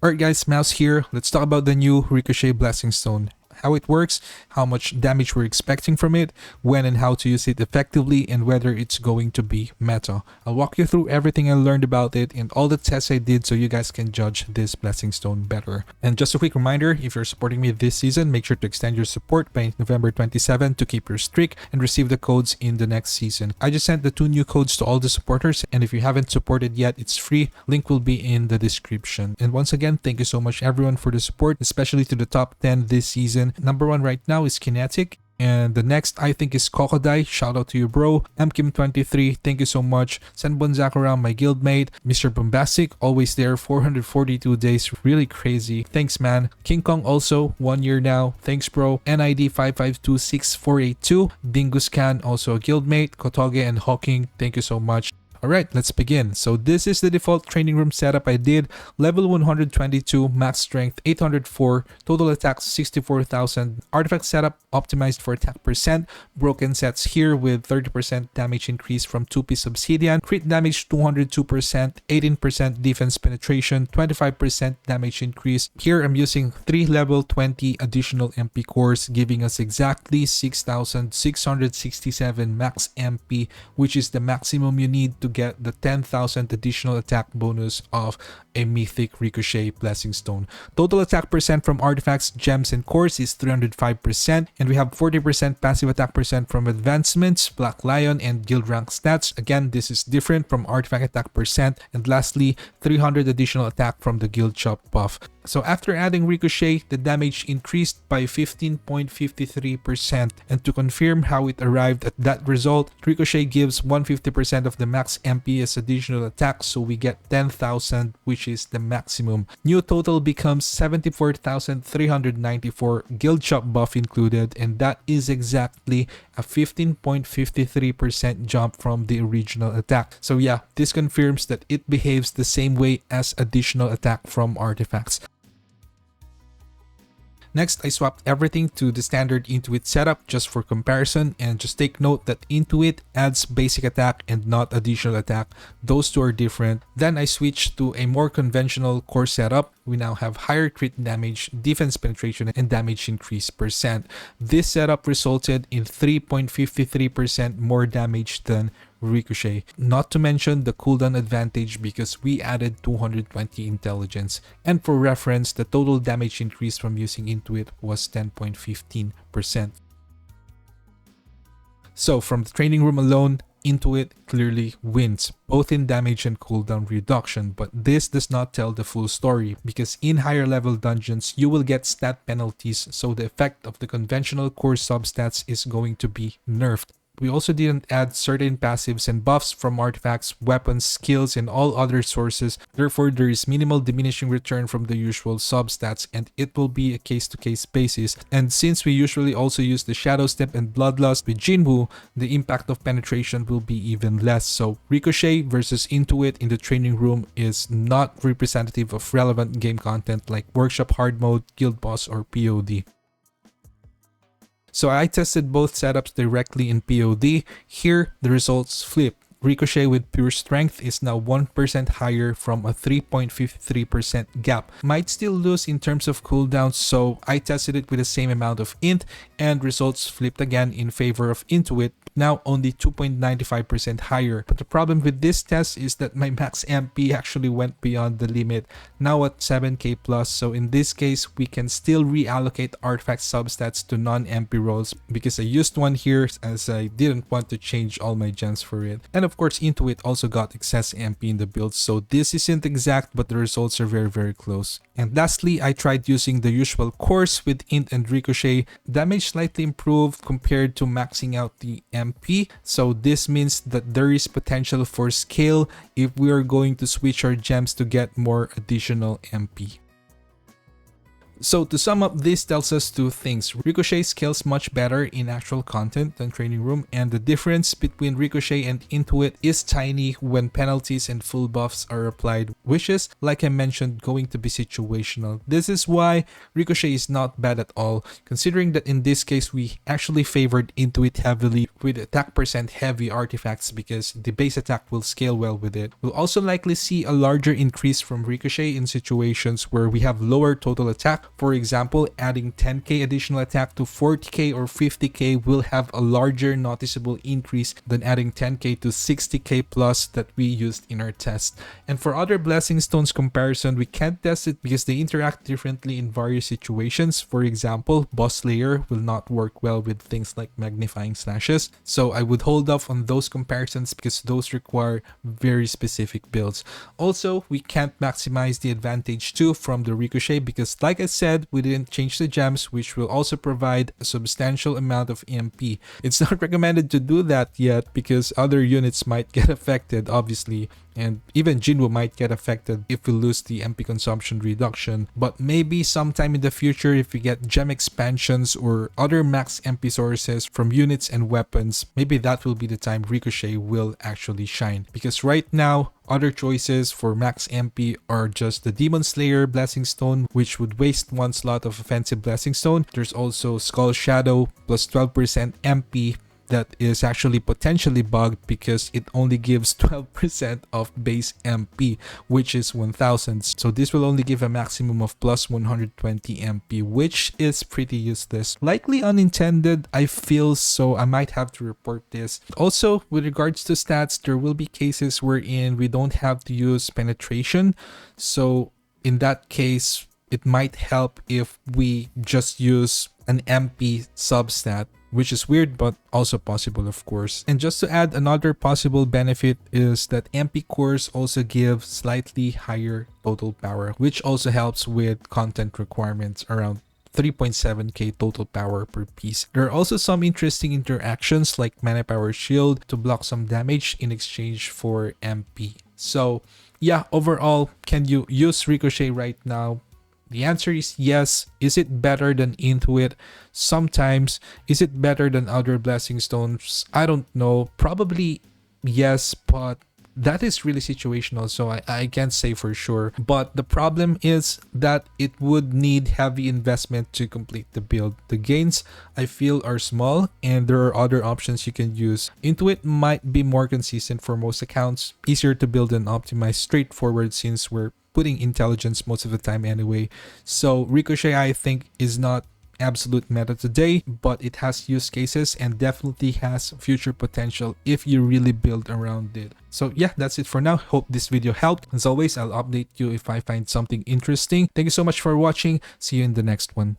Alright guys, Mouse here. Let's talk about the new Ricochet Blessing Stone. How it works, how much damage we're expecting from it, when and how to use it effectively, and whether it's going to be meta. I'll walk you through everything I learned about it and all the tests I did so you guys can judge this Blessing Stone better. And just a quick reminder, if you're supporting me this season, make sure to extend your support by November 27 to keep your streak and receive the codes in the next season. I just sent the 2 new codes to all the supporters, and if you haven't supported yet, it's free. Link will be in the description. And once again, thank you so much everyone for the support, especially to the top 10 this season. Number 1 right now is Kinetic, and the next I think is Kokodai. Shout out to you, bro. MKim23, thank you so much. Senbon Zakura, my guildmate. Mr. Bombastic, always there. 442 days, really crazy. Thanks, man. King Kong also 1 year now. Thanks, bro. NID 5526482. Dingus Khan, also a guildmate. Kotoge and Hawking, thank you so much. Alright, let's begin. So this is the default training room setup I did. Level 122, max strength 804, total attack 64,000. Artifact setup optimized for attack percent. Broken sets here with 30% damage increase from 2-piece obsidian. Crit damage 202%, 18% defense penetration, 25% damage increase. Here I'm using 3 level 20 additional MP cores, giving us exactly 6,667 max MP, which is the maximum you need to get the 10,000 additional attack bonus of a mythic Ricochet Blessing Stone. Total attack percent from artifacts, gems, and cores is 305%, and we have 40% passive attack percent from advancements, Black Lion, and guild rank stats. Again, this is different from artifact attack percent. And lastly, 300 additional attack from the guild shop buff. So after adding Ricochet, the damage increased by 15.53%. And to confirm how it arrived at that result, Ricochet gives 150% of the max MP as additional attack, so we get 10,000, which is the maximum. New total becomes 74,394, guild shop buff included, and that is exactly a 15.53% jump from the original attack. So yeah, this confirms that it behaves the same way as additional attack from artifacts. Next, I swapped everything to the standard Intuit setup just for comparison, and just take note that Intuit adds basic attack and not additional attack. Those two are different. Then I switched to a more conventional core setup. We now have higher crit damage, defense penetration, and damage increase percent. This setup resulted in 3.53% more damage than Ricochet, not to mention the cooldown advantage because we added 220 intelligence. And for reference, the total damage increase from using Intuit was 10.15%. So from the training room alone, Intuit clearly wins, both in damage and cooldown reduction, but this does not tell the full story because in higher level dungeons, you will get stat penalties, so the effect of the conventional core substats is going to be nerfed. We also didn't add certain passives and buffs from artifacts, weapons, skills, and all other sources. Therefore, there is minimal diminishing return from the usual substats, and it will be a case-to-case basis. And since we usually also use the Shadow Step and Bloodlust with Jinwoo, the impact of penetration will be even less. So Ricochet versus Intuit in the training room is not representative of relevant game content like Workshop Hard Mode, Guild Boss, or POD. So I tested both setups directly in POD. Here, the results flip. Ricochet with pure strength is now 1% higher from a 3.53% gap. Might still lose in terms of cooldowns, so I tested it with the same amount of int, and results flipped again in favor of Intuit, now only 2.95% higher. But the problem with this test is that my max MP actually went beyond the limit, now at 7k plus, so in this case we can still reallocate artifact substats to non-MP roles because I used one here as I didn't want to change all my gems for it. And of course, Intuit also got excess MP in the build, so this isn't exact, but the results are very close. And lastly, I tried using the usual cores with int and Ricochet. Damage slightly improved compared to maxing out the MP, so this means that there is potential for scale if we are going to switch our gems to get more additional MP. So to sum up, this tells us two things. Ricochet scales much better in actual content than Training Room, and the difference between Ricochet and Intuit is tiny when penalties and full buffs are applied, which is, like I mentioned, going to be situational. This is why Ricochet is not bad at all, considering that in this case we actually favored Intuit heavily with attack percent heavy artifacts because the base attack will scale well with it. We'll also likely see a larger increase from Ricochet in situations where we have lower total attack. For example, adding 10k additional attack to 40k or 50k will have a larger noticeable increase than adding 10k to 60k plus that we used in our test. And for other Blessing Stones comparison, we can't test it because they interact differently in various situations. For example, Boss Slayer will not work well with things like magnifying slashes, so I would hold off on those comparisons because those require very specific builds. Also, we can't maximize the advantage too from the Ricochet because, like I said, we didn't change the gems, which will also provide a substantial amount of EMP. It's not recommended to do that yet because other units might get affected, obviously, and even Jinwoo might get affected if we lose the MP consumption reduction. But maybe sometime in the future, if we get gem expansions or other max MP sources from units and weapons, maybe that will be the time Ricochet will actually shine. Because right now, other choices for max MP are just the Demon Slayer Blessing Stone, which would waste one slot of offensive Blessing Stone. There's also Skull Shadow plus 12% MP that is actually potentially bugged because it only gives 12% of base MP, which is 1000. So this will only give a maximum of plus 120 MP, which is pretty useless. Likely unintended, I feel, so I might have to report this. Also, with regards to stats, there will be cases wherein we don't have to use penetration. So in that case, it might help if we just use an MP substat, which is weird but also possible, of course. And just to add, another possible benefit is that MP cores also give slightly higher total power, which also helps with content requirements around 3.7k total power per piece. There are also some interesting interactions like Mana Power Shield to block some damage in exchange for MP. So yeah, overall, can you use Ricochet right now? The answer is yes. Is it better than Intuit? Sometimes. Is it better than other Blessing Stones? I don't know. Probably yes, but that is really situational, so I can't say for sure. But the problem is that it would need heavy investment to complete the build. The gains, I feel, are small, and there are other options you can use. Intuit might be more consistent for most accounts, easier to build and optimize, straightforward since we're putting intelligence most of the time anyway. So Ricochet, I think, is not absolute meta today, but it has use cases and definitely has future potential if you really build around it. So yeah, that's it for now. Hope this video helped. As always, I'll update you if I find something interesting. Thank you so much for watching. See you in the next one.